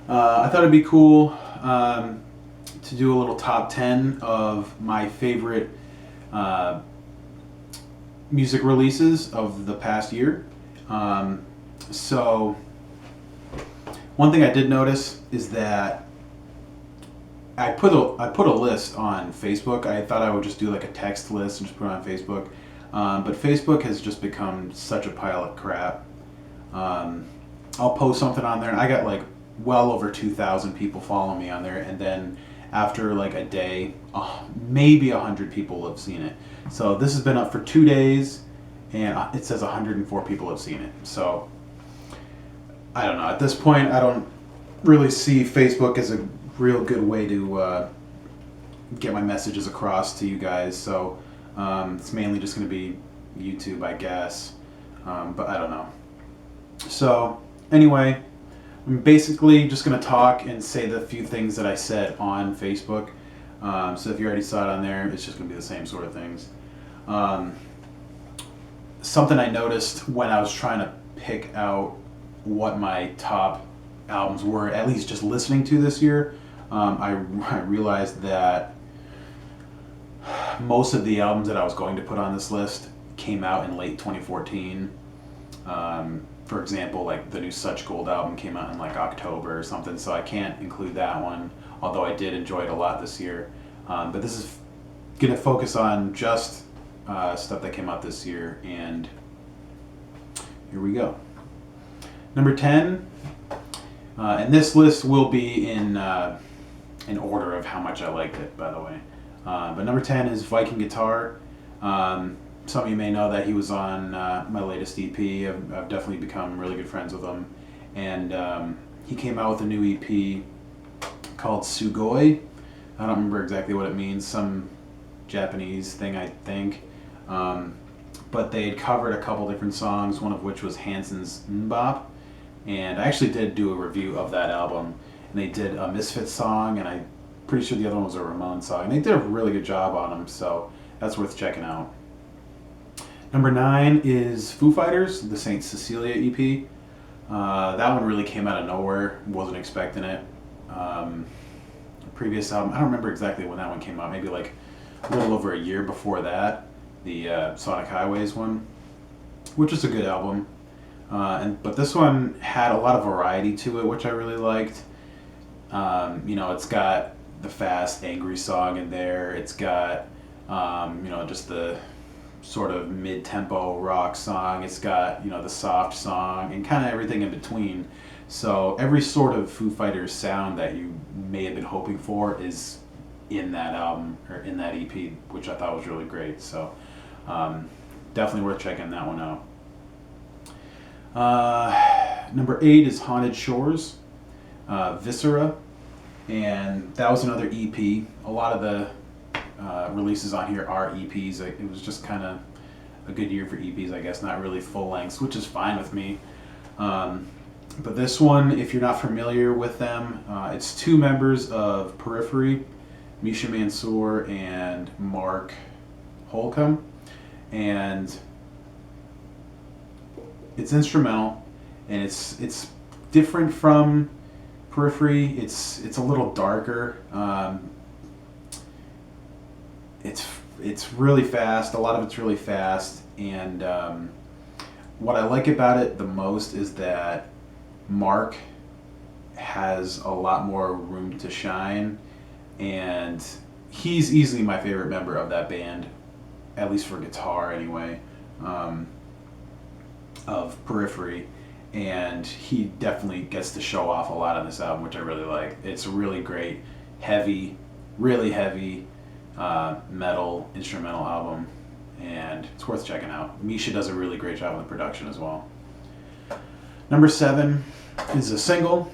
I thought it'd be cool to do a little top 10 of my favorite uh, music releases of the past year. Um, so, one thing I did notice is that I put a list on Facebook. I thought I would just do like a text list and just put it on Facebook, but Facebook has just become such a pile of crap. Um, I'll post something on there, and I got like well over 2,000 people following me on there, and then after like a day, maybe 100 people have seen it. So this has been up for 2 days, and it says 104 people have seen it. So I don't know. At this point, I don't really see Facebook as a real good way to get my messages across to you guys. So it's mainly just going to be YouTube, I guess. But I don't know. So anyway, I'm basically just going to talk and say the few things that I said on Facebook. So if you already saw it on there, it's just going to be the same sort of things. Um, Something I noticed when I was trying to pick out what my top albums were, at least just listening to this year, I realized that most of the albums that I was going to put on this list came out in late 2014. For example, like the new Such Gold album came out in like October or something, so I can't include that one, although I did enjoy it a lot this year. But this is going to focus on just stuff that came out this year, and here we go. Number 10, and this list will be in order of how much I liked it, by the way. But number 10 is Viking Guitar. Some of you may know that he was on my latest EP. I've definitely become really good friends with him. And he came out with a new EP called Sugoi. I don't remember exactly what it means, some Japanese thing, I think. But they had covered a couple different songs, one of which was Hanson's Mbop. And I actually did do a review of that album. And they did a Misfits song, and I'm pretty sure the other one was a Ramones song. And they did a really good job on them, so that's worth checking out. Number 9 is Foo Fighters, the St. Cecelia EP. That one really came out of nowhere. Wasn't expecting it. The previous album, I don't remember exactly when that one came out. Maybe like a little over a year before that. The Sonic Highways one, which is a good album. But this one had a lot of variety to it, which I really liked. It's got the fast, angry song in there. It's got, just the sort of mid-tempo rock song. It's got, the soft song and kind of everything in between. So every sort of Foo Fighters sound that you may have been hoping for is in that album, or in that EP, which I thought was really great. So definitely worth checking that one out. Number 8 is Haunted Shores, Viscera, and that was another EP. A lot of the releases on here are EPs. It was just kind of a good year for EPs, I guess, not really full lengths, which is fine with me. But this one, if you're not familiar with them, it's 2 members of Periphery, Misha Mansour and Mark Holcomb, and it's instrumental, and it's different from Periphery. It's a little darker. It's really fast. A lot of it's really fast, and what I like about it the most is that Mark has a lot more room to shine, and he's easily my favorite member of that band, at least for guitar anyway, of Periphery. And he definitely gets to show off a lot on this album, which I really like. It's a really great, really heavy metal instrumental album, and it's worth checking out. Misha does a really great job on the production as well. Number 7 is a single.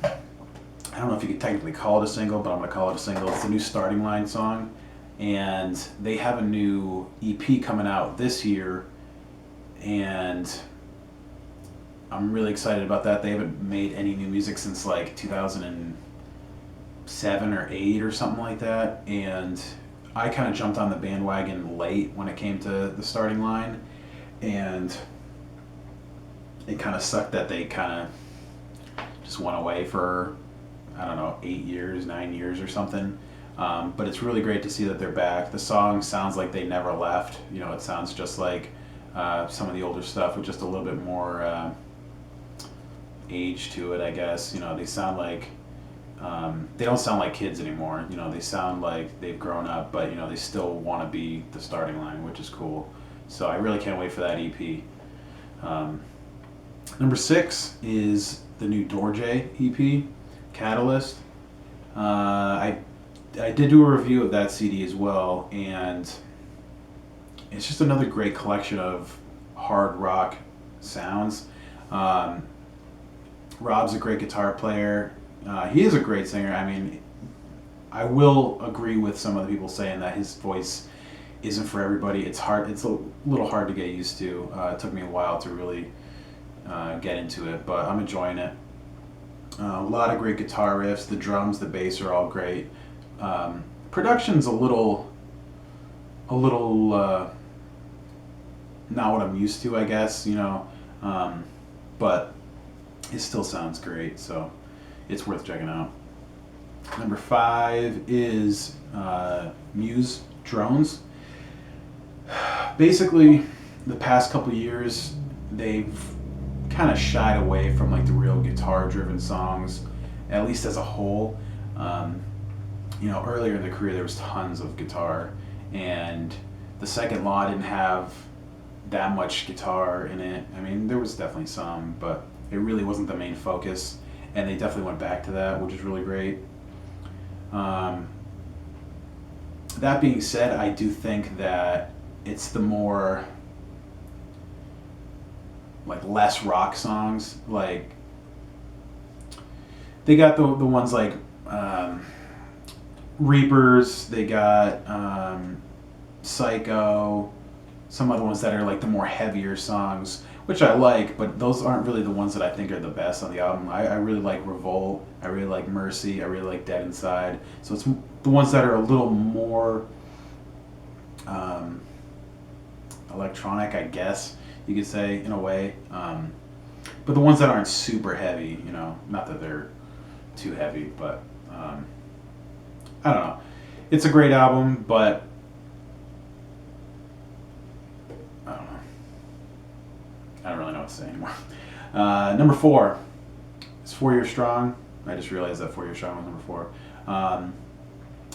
I don't know if you could technically call it a single, but I'm going to call it a single. It's the new Starting Line song, and they have a new EP coming out this year, and I'm really excited about that. They haven't made any new music since like 2007 or 8 or something like that, and I kind of jumped on the bandwagon late when it came to the Starting Line, and it kind of sucked that they kind of just went away for I don't know, 8 years, 9 years or something. But it's really great to see that they're back. The song sounds like they never left. You know, it sounds just like some of the older stuff with just a little bit more age to it, I guess. You know, they sound like they don't sound like kids anymore. You know, they sound like they've grown up, but you know, they still want to be the starting line, which is cool. So I really can't wait for that EP. Number 6 is the new Dorje EP, Catalyst. I did do a review of that CD as well, and it's just another great collection of hard rock sounds. Rob's a great guitar player. He is a great singer. I mean, I will agree with some of the people saying that his voice isn't for everybody. It's hard. It's a little hard to get used to. It took me a while to really get into it, but I'm enjoying it. A lot of great guitar riffs. The drums, the bass are all great. Production's a little not what I'm used to, I guess. You know, but it still sounds great. So it's worth checking out. Number 5 is Muse Drones. Basically, the past couple years, they've kind of shied away from like the real guitar-driven songs, at least as a whole. You know, earlier in the career, there was tons of guitar, and the second law didn't have that much guitar in it. I mean, there was definitely some, but it really wasn't the main focus, and they definitely went back to that, which is really great. That being said, I do think that it's the more like less rock songs. Like they got the ones like Reapers, they got Psycho, some other ones that are like the more heavier songs, which I like, but those aren't really the ones that I think are the best on the album. I really like Revolt, I really like Mercy, I really like Dead Inside. So it's the ones that are a little more electronic, I guess you could say, in a way. But the ones that aren't super heavy, you know, not that they're too heavy, but I don't know. It's a great album, but I don't know. I don't really know what to say anymore. Number 4 is 4 Year Strong. I just realized that 4 Year Strong was number 4.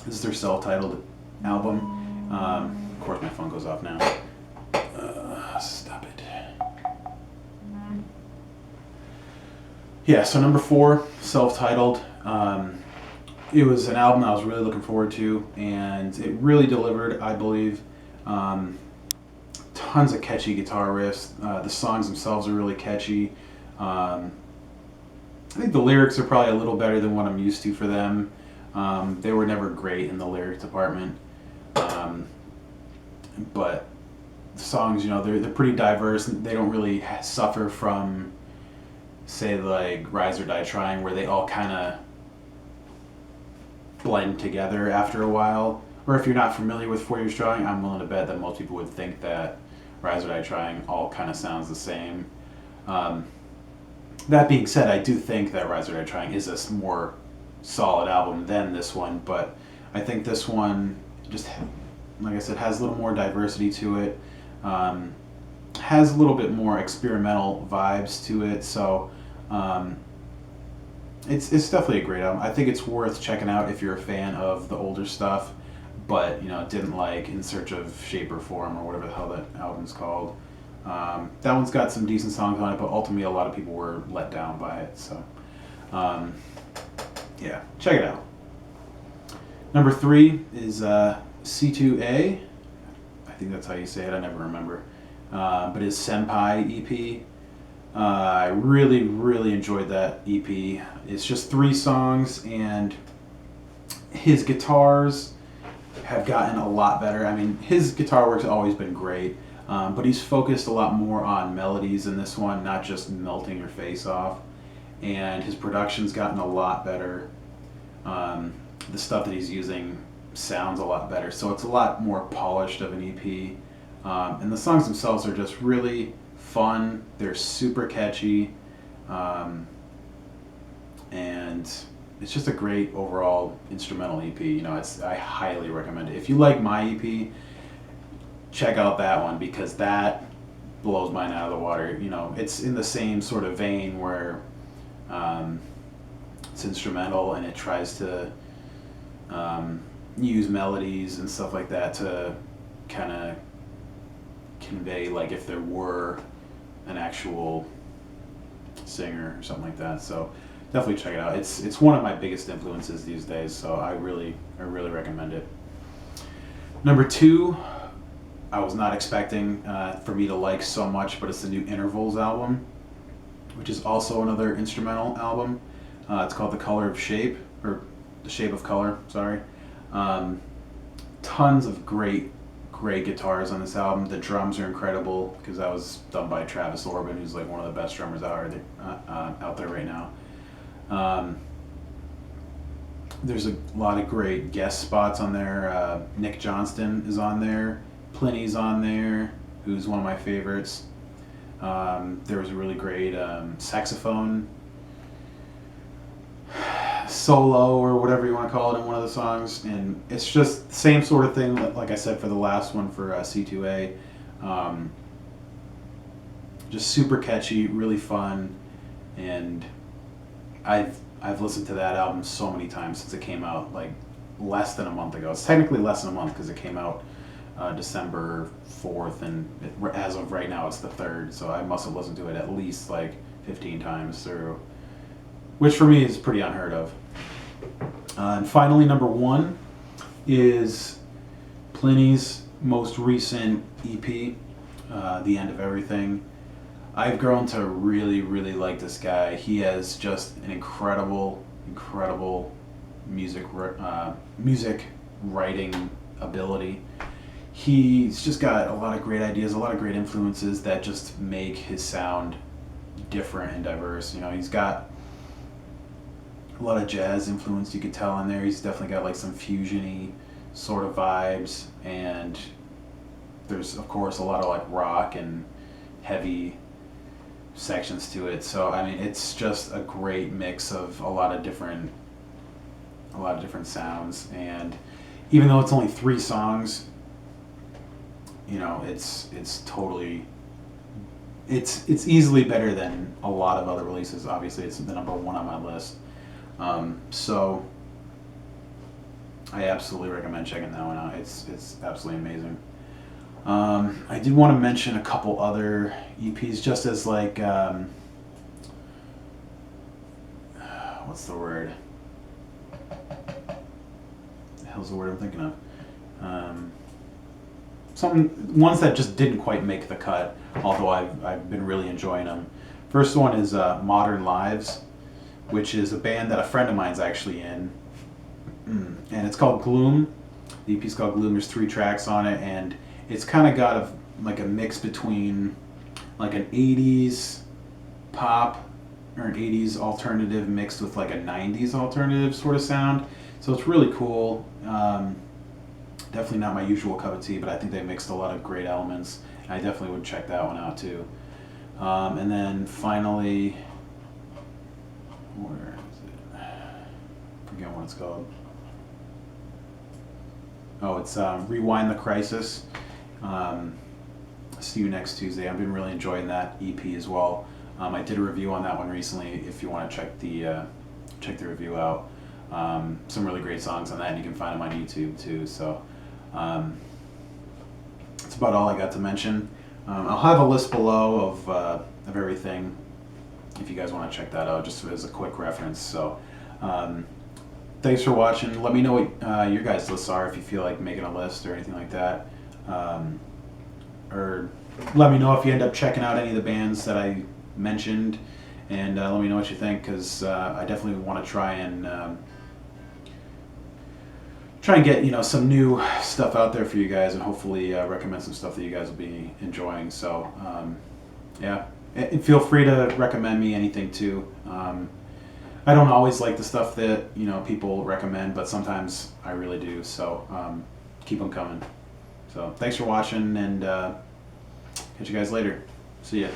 This is their self-titled album. Of course, my phone goes off now. Stop it. Yeah, so number 4, self-titled. It was an album I was really looking forward to, and it really delivered, I believe. Tons of catchy guitar riffs. The songs themselves are really catchy. I think the lyrics are probably a little better than what I'm used to for them. They were never great in the lyric department. But the songs, you know, they're pretty diverse. They don't really suffer from, say, like Rise or Die Trying, where they all kind of blend together after a while. Or if you're not familiar with 4 Year Strong, I'm willing to bet that most people would think that Rise or Die Trying all kind of sounds the same. That being said, I do think that Rise or Die Trying is a more solid album than this one, but I think this one just, like I said, has a little more diversity to it, has a little bit more experimental vibes to it, so it's definitely a great album. I think it's worth checking out if you're a fan of the older stuff, but you know, didn't like In Search of Shape or Form or whatever the hell that album's called. That one's got some decent songs on it, but ultimately a lot of people were let down by it, so yeah, check it out. Number 3 is C2A. I think that's how you say it, I never remember. But his Senpai EP. I really, really enjoyed that EP. It's just 3 songs, and his guitars have gotten a lot better. I mean, his guitar work's always been great, but he's focused a lot more on melodies in this one, not just melting your face off. And his production's gotten a lot better. The stuff that he's using sounds a lot better, so it's a lot more polished of an EP. And the songs themselves are just really fun. They're super catchy, and it's just a great overall instrumental EP. You know, I highly recommend it. If you like my EP, check out that one because that blows mine out of the water. You know, it's in the same sort of vein where it's instrumental and it tries to use melodies and stuff like that to kind of convey like if there were an actual singer or something like that. So definitely check it out. It's one of my biggest influences these days, so I really recommend it. Number 2, I was not expecting for me to like so much, but it's the new Intervals album, which is also another instrumental album. It's called The Color of Shape, or The Shape of Color, sorry. Tons of great guitars on this album. The drums are incredible because that was done by Travis Orban, who's like one of the best drummers out there right now. There's a lot of great guest spots on there. Nick Johnston is on there. Plini's on there, who's one of my favorites. There was a really great saxophone solo or whatever you want to call it in one of the songs, and it's just the same sort of thing like I said for the last one for C2A. Just super catchy, really fun, and I've listened to that album so many times since it came out like less than a month ago. It's technically less than a month because it came out December 4th, and as of right now it's the 3rd, so I must have listened to it at least like 15 times through, which for me is pretty unheard of. And finally, number 1 is Plini's most recent EP, The End of Everything. I've grown to really like this guy. He has just an incredible music writing ability. He's just got a lot of great ideas, a lot of great influences that just make his sound different and diverse. You know, he's got a lot of jazz influence, you could tell in there. He's definitely got like some fusion-y sort of vibes, and there's of course a lot of like rock and heavy sections to it. So I mean, it's just a great mix of a lot of different sounds. And even though it's only 3 songs, you know, it's easily better than a lot of other releases. Obviously, it's the number 1 on my list. So I absolutely recommend checking that one out. It's absolutely amazing. I did want to mention a couple other EPs just as like what's the word? The hell's the word I'm thinking of? Ones that just didn't quite make the cut, although I've been really enjoying them. First one is Modern Lives, which is a band that a friend of mine's actually in, and it's called Gloom. The EP's called Gloom. There's 3 tracks on it, and it's kind of got like a mix between like an 80s pop or an 80s alternative mixed with like a 90s alternative sort of sound. So it's really cool. Definitely not my usual cup of tea, but I think they mixed a lot of great elements. I definitely would check that one out too. And then finally, where is it? I forget what it's called. Oh, it's Rewind the Crisis. See you next Tuesday. I've been really enjoying that EP as well. I did a review on that one recently. If you want to check the review out, some really great songs on that, and you can find them on YouTube too. So that's about all I got to mention. I'll have a list below of everything if you guys want to check that out, just as a quick reference. So thanks for watching. Let me know what your guys' lists are if you feel like making a list or anything like that. Or let me know if you end up checking out any of the bands that I mentioned, and let me know what you think, because I definitely want to try and get some new stuff out there for you guys, and hopefully recommend some stuff that you guys will be enjoying. So yeah, and feel free to recommend me anything too. I don't always like the stuff that people recommend, but sometimes I really do. So keep them coming. So thanks for watching, and catch you guys later. See ya.